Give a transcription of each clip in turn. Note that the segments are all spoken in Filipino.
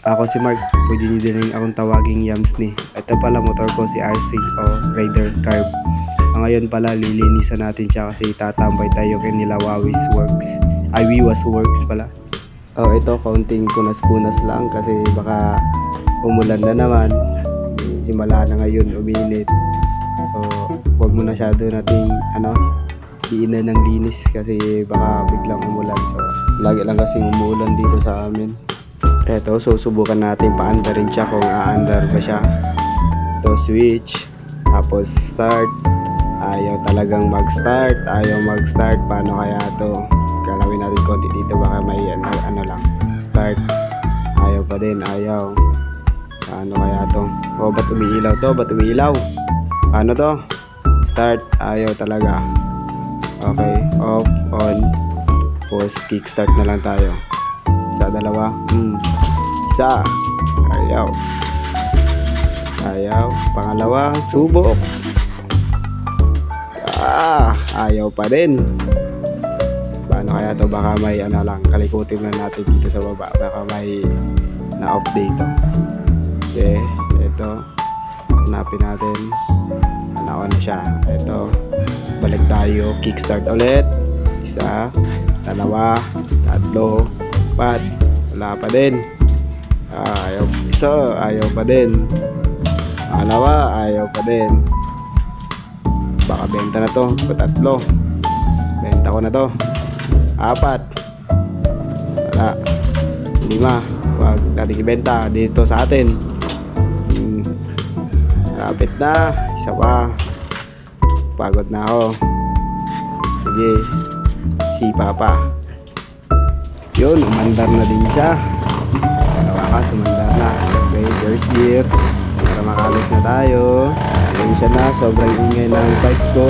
Ako si Mark, pwede niyo din akong tawaging Yams ni. Ito pala motor ko si RC o Raider Carb. Ngayon pala lilinisan natin siya kasi tatambay tayo kay nila Wawis Works. Ay, Wiwas Works pala. Ito kaunting punas-punas lang kasi baka umulan na naman. Himala na ngayon, uminit. So, huwag muna masyado nating diinan ng linis kasi baka biglang umulan. So, lagi lang kasing umuulan dito sa amin. Eto, so subukan natin paandarin siya kung aandar ba siya. Ito, switch. Tapos start. Ayaw talagang mag-start. Paano kaya to? Galawin natin konti dito, baka may ano lang. Start. Ayaw pa din, ayaw. Paano kaya to? Ba't umiilaw to? Paano to? Start. Ayaw talaga. Okay, off, on. Pause, kickstart na lang tayo. Isa, dalawa. Isa. Ayaw. Pangalawa, subok. Ayaw pa din. Paano kaya to? Baka may kalikutin na natin dito sa baba. Baka may na-update to. Okay, ito. Hanapin natin. On na siya. Ito. Balik tayo. Kickstart ulit. Isa. Dalawa. Tatlo. Apat. Wala pa din. Ayaw. Isa. Ayaw pa din. Dalawa. Ayaw pa din. Baka benta na to. Tatlo. Benta ko na to. Apat. Wala. 5. Wag natin ibenta dito sa atin. Lapit na. Isa pa. Pagod na ako. Sige. Sipa pa. Yun, umandar na din siya. Nawakas, umandar na. Okay, first gear. Para makalis na tayo. Ayun siya na. Sobrang ingay ng bike ko.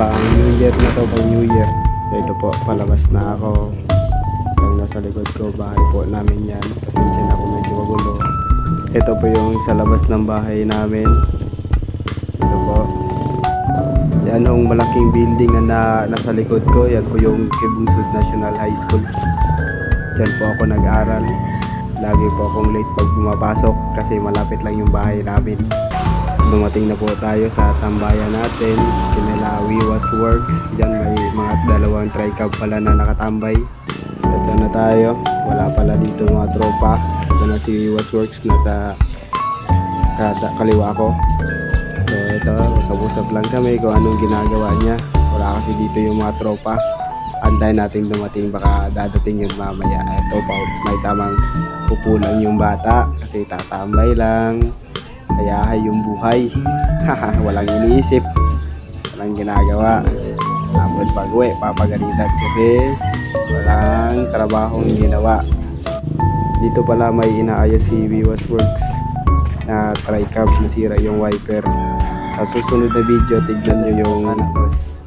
Pang New Year na to, pang New Year. Ito po, palabas na ako. Yung nasa likod ko, bahay po namin yan. Pasensya na kung medyo magulo. Ito po yung sa labas ng bahay namin. Ito po. Yan yung malaking building na nasa likod ko. Yan po yung Kibungsud National High School. Diyan po ako nag-aral. Lagi po akong late pag bumapasok kasi malapit lang yung bahay namin. Dumating na po tayo sa tambayan natin. Kinala Wiwas Works. Diyan may mga dalawang tri-cab pala na nakatambay. Ito na tayo. Wala pala dito mga tropa. Ito na si Wiwas Works. Nasa kaliwa ko. So ito, usap-usap lang kami kung anong ginagawa niya. Wala kasi dito yung mga tropa. Antayin natin dumating, baka dadating yun mamaya. Ito pa, may tamang pupulan yung bata kasi tatambay lang. Kaya yung buhay. Walang iniisip, walang ginagawa. Tapos pag-uwi, papagalitan kasi walang trabahong ginawa. Dito pala may inaayos si Wiwas Works na tri-cab, nasira yung wiper. Sa susunod na video, tignan nyo yung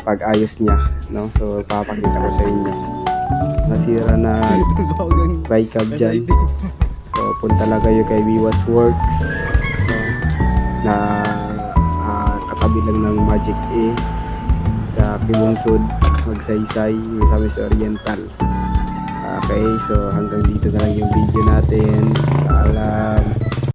pag-ayos niya, no? So papakita ko sa inyo. Nasira na tri-cab dyan. So punta lang kayo kay Wiwas Works, no? Na katabi lang ng Magic A sa Kibungsud, Magsaysay, Misamis Oriental. Okay, so hanggang dito na lang yung video natin. Paalam.